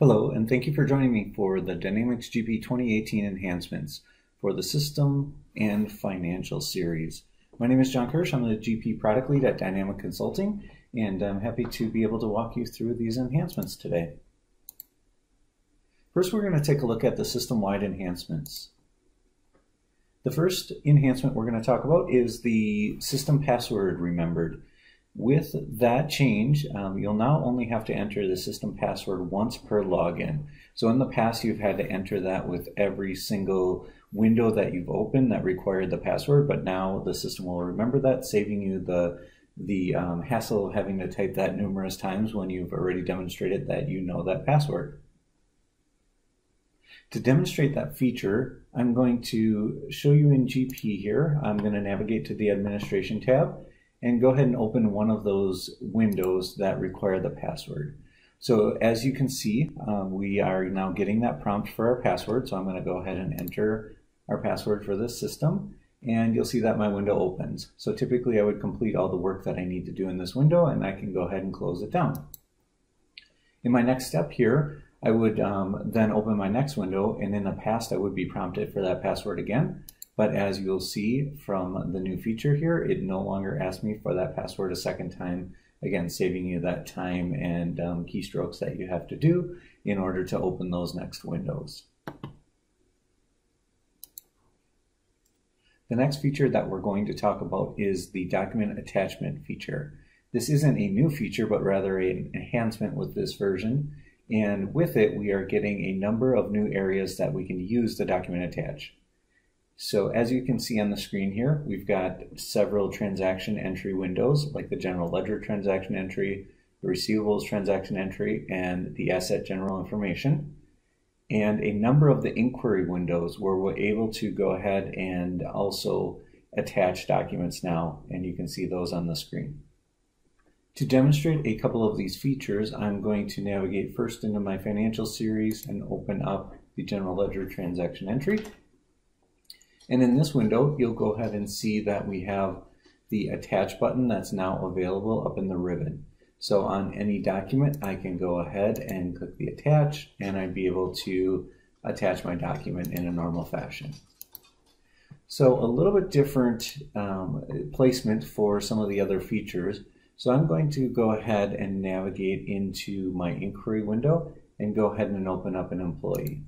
Hello, and thank you for joining me for the Dynamics GP 2018 Enhancements for the System and Financial Series. My name is John Kirsch. I'm the GP Product Lead at Dynamic Consulting, and I'm happy to be able to walk you through these enhancements today. First, we're going to take a look at the system-wide enhancements. The first enhancement we're going to talk about is the system password remembered. With that change, you'll now only have to enter the system password once per login. So in the past, you've had to enter that with every single window that you've opened that required the password, but now the system will remember that, saving you the hassle of having to type that numerous times when you've already demonstrated that you know that password. To demonstrate that feature, I'm going to show you in GP here. I'm going to navigate to the Administration tab and go ahead and open one of those windows that require the password. So as you can see, we are now getting that prompt for our password. So I'm going to go ahead and enter our password for this system, and you'll see that my window opens. So typically I would complete all the work that I need to do in this window, and I can go ahead and close it down. In my next step here, I would then open my next window, and in the past I would be prompted for that password again. But as you'll see from the new feature here, it no longer asks me for that password a second time, again, saving you that time and keystrokes that you have to do in order to open those next windows. The next feature that we're going to talk about is the document attachment feature. This isn't a new feature, but rather an enhancement with this version. And with it, we are getting a number of new areas that we can use the document attach. So as you can see on the screen here, we've got several transaction entry windows, like the general ledger transaction entry, the receivables transaction entry, and the asset general information, and a number of the inquiry windows where we're able to go ahead and also attach documents now, and you can see those on the screen. To demonstrate a couple of these features, I'm going to navigate first into my financial series and open up the general ledger transaction entry. And in this window, you'll go ahead and see that we have the attach button that's now available up in the ribbon. So on any document, I can go ahead and click the attach, and I'd be able to attach my document in a normal fashion. So a little bit different placement for some of the other features. So I'm going to go ahead and navigate into my inquiry window and go ahead and open up an employee.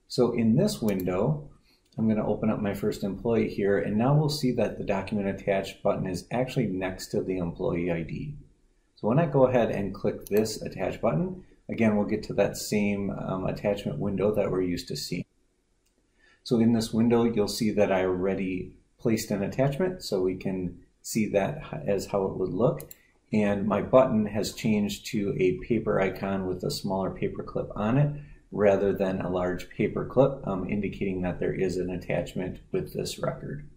So in this window, I'm going to open up my first employee here, and now we'll see that the document attach button is actually next to the employee ID. So when I go ahead and click this attach button, again, we'll get to that same attachment window that we're used to seeing. So in this window, you'll see that I already placed an attachment, so we can see that as how it would look. And my button has changed to a paper icon with a smaller paper clip on it, rather than a large paper clip, indicating that there is an attachment with this record.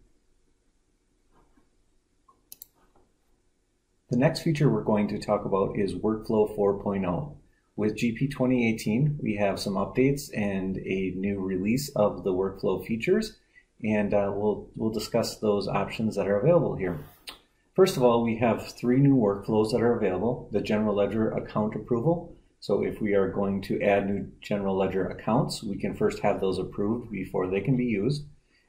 The next feature we're going to talk about is Workflow 4.0. With GP 2018, we have some updates and a new release of the workflow features, and we'll discuss those options that are available here. First of all, we have 3 new workflows that are available: the general ledger account approval. So if we are going to add new general ledger accounts, we can first have those approved before they can be used.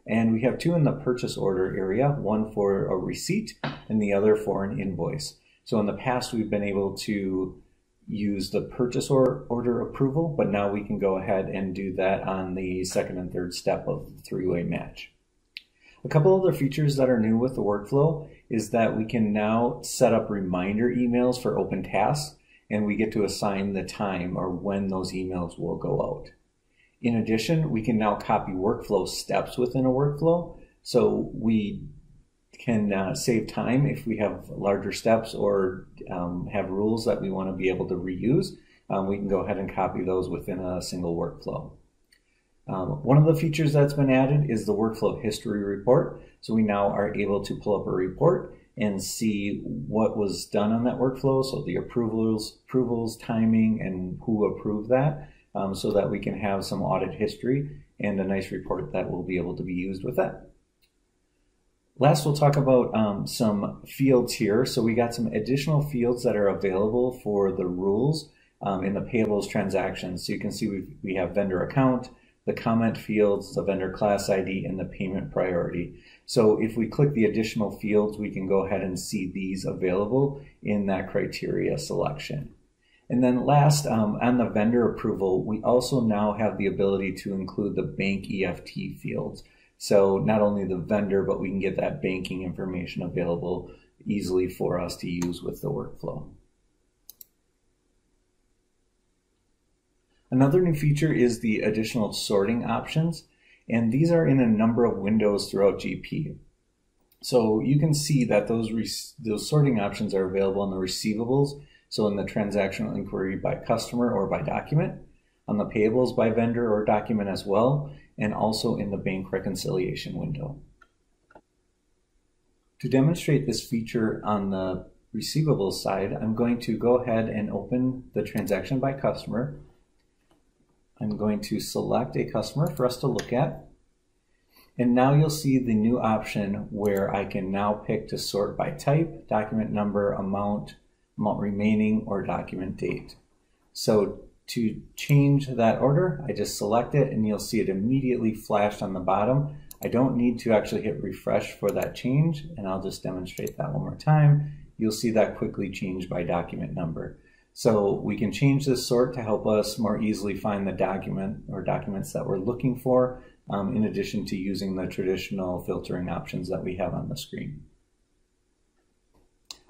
And we have 2 in the purchase order area, one for a receipt and the other for an invoice. So in the past, we've been able to use the purchase order approval, but now we can go ahead and do that on the second and third step of the 3-way match. A couple other features that are new with the workflow is that we can now set up reminder emails for open tasks, and we get to assign the time or when those emails will go out. In addition, we can now copy workflow steps within a workflow, so we can save time if we have larger steps or have rules that we want to be able to reuse. We can go ahead and copy those within a single workflow. One of the features that's been added is the workflow history report. So we now are able to pull up a report and see what was done on that workflow, so the approvals, timing, and who approved that, so that we can have some audit history and a nice report that will be able to be used with that. Last, we'll talk about some fields here. So we got some additional fields that are available for the rules in the payables transactions. So you can see we have vendor account, the comment fields, the vendor class ID, and the payment priority. So if we click the additional fields, we can go ahead and see these available in that criteria selection. And then last, on the vendor approval, we also now have the ability to include the bank EFT fields. So not only the vendor, but we can get that banking information available easily for us to use with the workflow. Another new feature is the additional sorting options, and these are in a number of windows throughout GP. So you can see that those sorting options are available in the receivables, so in the transactional inquiry by customer or by document, on the payables by vendor or document as well, and also in the bank reconciliation window. To demonstrate this feature on the receivables side, I'm going to go ahead and open the transaction by customer. I'm going to select a customer for us to look at. And now you'll see the new option where I can now pick to sort by type, document number, amount remaining, or document date. So to change that order, I just select it and you'll see it immediately flashed on the bottom. I don't need to actually hit refresh for that change, and I'll just demonstrate that one more time. You'll see that quickly change by document number. So we can change this sort to help us more easily find the document or documents that we're looking for, in addition to using the traditional filtering options that we have on the screen.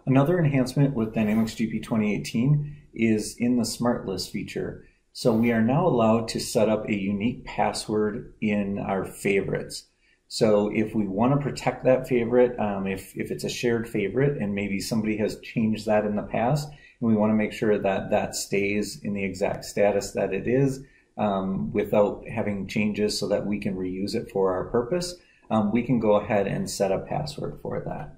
Another enhancement with Dynamics GP 2018 is in the Smart List feature. So we are now allowed to set up a unique password in our favorites. So if we want to protect that favorite, if it's a shared favorite and maybe somebody has changed that in the past, and we want to make sure that that stays in the exact status that it is without having changes so that we can reuse it for our purpose, we can go ahead and set a password for that.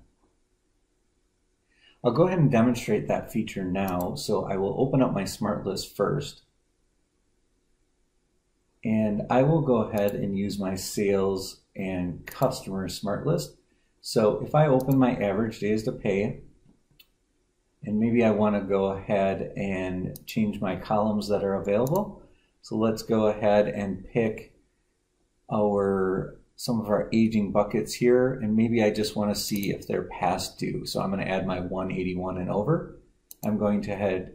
I'll go ahead and demonstrate that feature now. So I will open up my Smart List first. And I will go ahead and use my sales and customer Smart List. So if I open my average days to pay, and maybe I want to go ahead and change my columns that are available. So let's go ahead and pick some of our aging buckets here, and maybe I just want to see if they're past due. So I'm going to add my 181 and over. I'm going to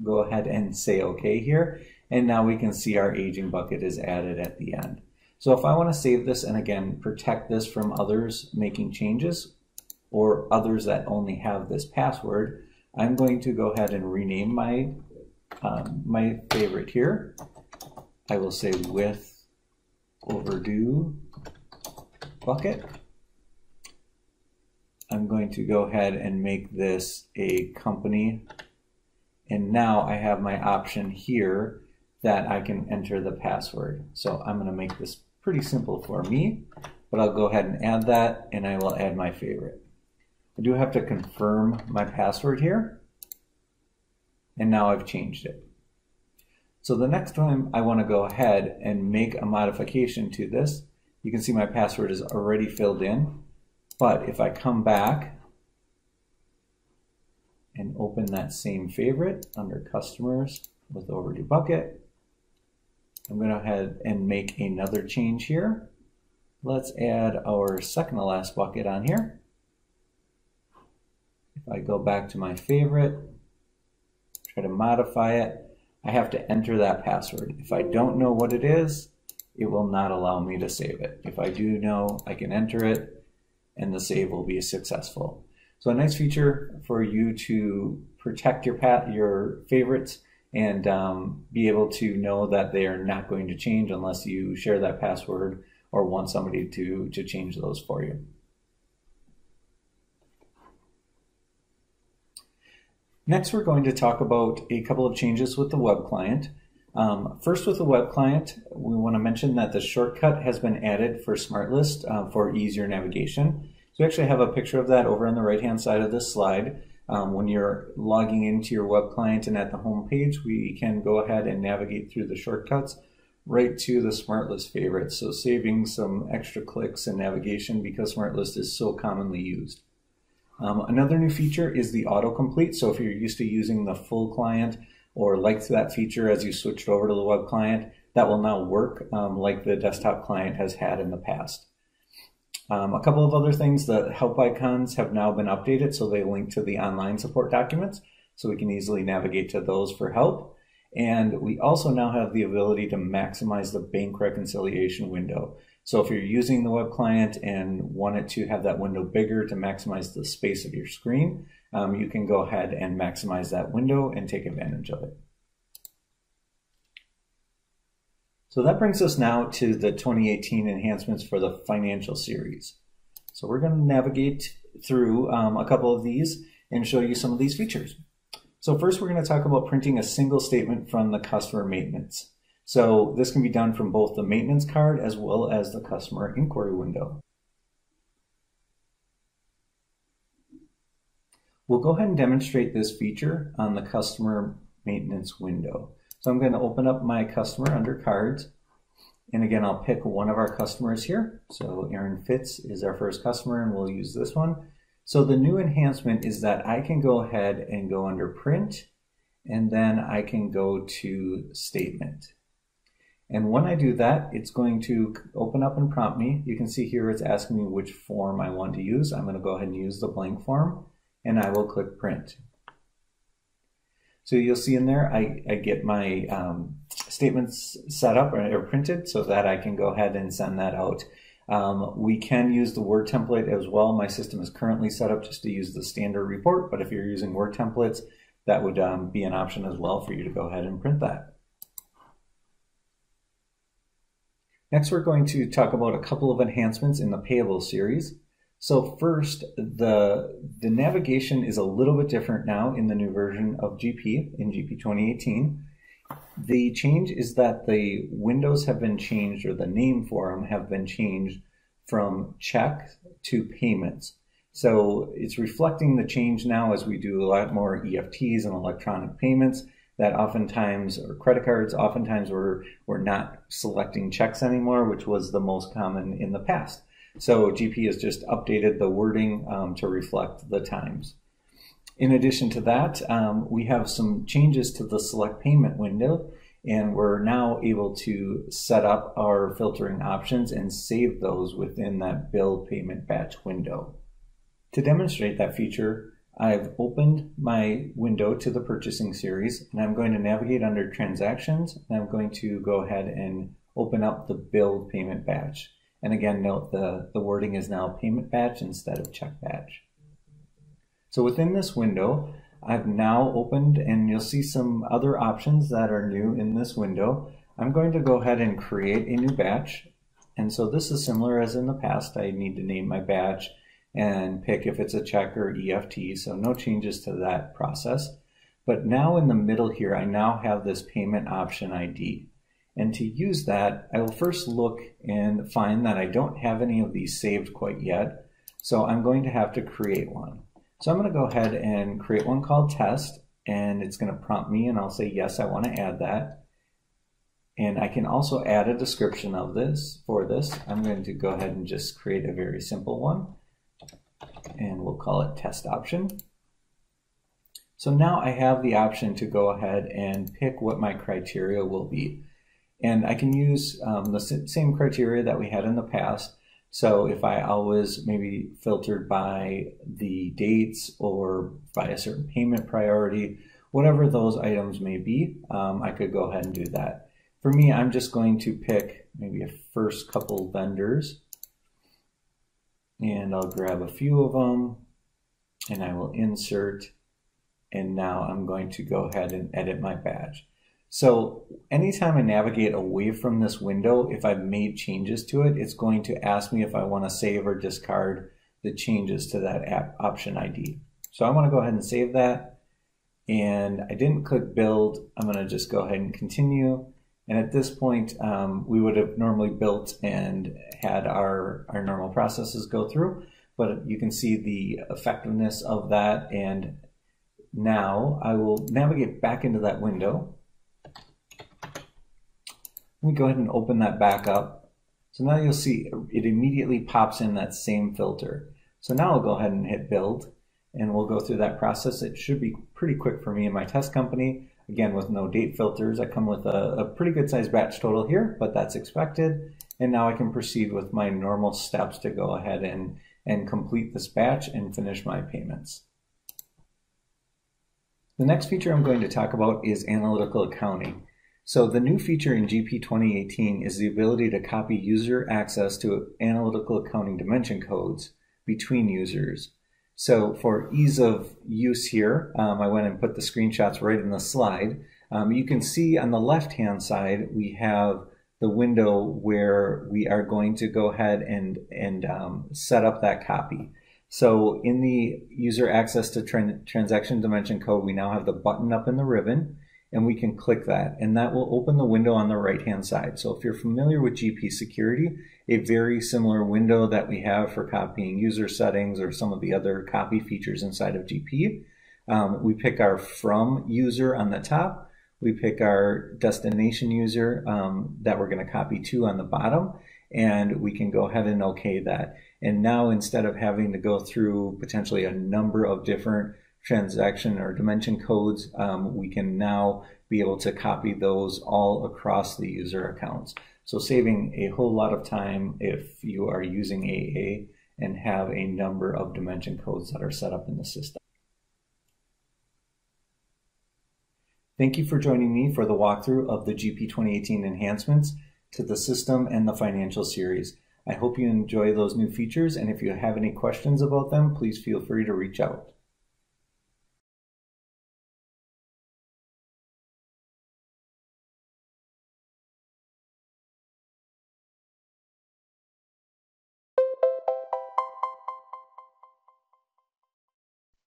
go ahead and say OK here, and now we can see our aging bucket is added at the end. So if I want to save this and again protect this from others making changes or others that only have this password, I'm going to go ahead and rename my my favorite here. I will say with overdue bucket. I'm going to go ahead and make this a company, and now I have my option here that I can enter the password. So I'm going to make this pretty simple for me, but I'll go ahead and add that, and I will add my favorite. I do have to confirm my password here, and now I've changed it. So the next time I want to go ahead and make a modification to this, you can see my password is already filled in, but if I come back and open that same favorite under customers with overdue bucket, I'm going to go ahead and make another change here. Let's add our second to last bucket on here. If I go back to my favorite, try to modify it, I have to enter that password. If I don't know what it is, it will not allow me to save it. If I do know, I can enter it, and the save will be successful. So a nice feature for you to protect your favorites and be able to know that they are not going to change unless you share that password or want somebody to change those for you. Next, we're going to talk about a couple of changes with the web client. First, with the web client, we want to mention that the shortcut has been added for Smart List for easier navigation. So we actually have a picture of that over on the right-hand side of this slide. When you're logging into your web client and at the home page, we can go ahead and navigate through the shortcuts right to the Smart List favorites. So saving some extra clicks and navigation because Smart List is so commonly used. Another new feature is the autocomplete. So if you're used to using the full client, or liked that feature as you switched over to the web client, that will now work like the desktop client has had in the past. A couple of other things, the help icons have now been updated so they link to the online support documents, so we can easily navigate to those for help. And we also now have the ability to maximize the bank reconciliation window. So if you're using the web client and wanted to have that window bigger to maximize the space of your screen, you can go ahead and maximize that window and take advantage of it. So that brings us now to the 2018 enhancements for the financial series. So we're going to navigate through a couple of these and show you some of these features. So first we're going to talk about printing a single statement from the customer maintenance. So this can be done from both the maintenance card as well as the customer inquiry window. We'll go ahead and demonstrate this feature on the customer maintenance window. So I'm going to open up my customer under cards. And again, I'll pick one of our customers here. So Aaron Fitz is our first customer and we'll use this one. So the new enhancement is that I can go ahead and go under print, and then I can go to statement. And when I do that, it's going to open up and prompt me. You can see here it's asking me which form I want to use. I'm going to go ahead and use the blank form, and I will click print. So you'll see in there, I get my statements set up or printed so that I can go ahead and send that out. We can use the Word template as well. My system is currently set up just to use the standard report, but if you're using Word templates, that would be an option as well for you to go ahead and print that. Next, we're going to talk about a couple of enhancements in the payable series. So first, the navigation is a little bit different now in the new version of GP, in GP 2018. The change is that the windows have been changed, or the name for them have been changed from check to payments. So it's reflecting the change now as we do a lot more EFTs and electronic payments that oftentimes, or credit cards, oftentimes we're not selecting checks anymore, which was the most common in the past. So GP has just updated the wording to reflect the times. In addition to that, we have some changes to the select payment window, and we're now able to set up our filtering options and save those within that bill payment batch window. To demonstrate that feature, I've opened my window to the purchasing series, and I'm going to navigate under transactions, and I'm going to go ahead and open up the bill payment batch. And again, note the wording is now payment batch instead of check batch. So within this window, I've now opened, and you'll see some other options that are new in this window. I'm going to go ahead and create a new batch. And so this is similar as in the past. I need to name my batch and pick if it's a check or EFT, so no changes to that process. But now in the middle here, I now have this payment option ID. And to use that, I will first look and find that I don't have any of these saved quite yet. So I'm going to have to create one. So I'm going to go ahead and create one called test, and it's going to prompt me, and I'll say, yes, I want to add that. And I can also add a description of this. For this, I'm going to go ahead and just create a very simple one, and we'll call it test option. So now I have the option to go ahead and pick what my criteria will be. And I can use the same criteria that we had in the past. So if I always maybe filtered by the dates or by a certain payment priority, whatever those items may be, I could go ahead and do that. For me, I'm just going to pick maybe a first couple vendors, and I'll grab a few of them, and I will insert, and now I'm going to go ahead and edit my batch. So anytime I navigate away from this window, if I've made changes to it, it's going to ask me if I want to save or discard the changes to that app option ID. So I want to go ahead and save that. And I didn't click build. I'm going to just go ahead and continue. And at this point, we would have normally built and had our normal processes go through. But you can see the effectiveness of that. And now I will navigate back into that window. Let me go ahead and open that back up. So now you'll see it immediately pops in that same filter. So now I'll go ahead and hit build, and we'll go through that process. It should be pretty quick for me and my test company. Again, with no date filters, I come with a pretty good sized batch total here, but that's expected. And now I can proceed with my normal steps to go ahead and complete this batch and finish my payments. The next feature I'm going to talk about is Analytical Accounting. So the new feature in GP 2018 is the ability to copy user access to Analytical Accounting dimension codes between users. So for ease of use here, I went and put the screenshots right in the slide. You can see on the left-hand side, we have the window where we are going to go ahead and set up that copy. So in the user access to transaction dimension code, we now have the button up in the ribbon, and we can click that, and that will open the window on the right-hand side. So if you're familiar with GP Security, a very similar window that we have for copying user settings or some of the other copy features inside of GP. We pick our from user on the top. We pick our destination user that we're going to copy to on the bottom, and we can go ahead and OK that. And now instead of having to go through potentially a number of different transaction or dimension codes, we can now be able to copy those all across the user accounts. So saving a whole lot of time if you are using AA and have a number of dimension codes that are set up in the system. Thank you for joining me for the walkthrough of the GP 2018 enhancements to the system and the financial series. I hope you enjoy those new features, and if you have any questions about them, please feel free to reach out.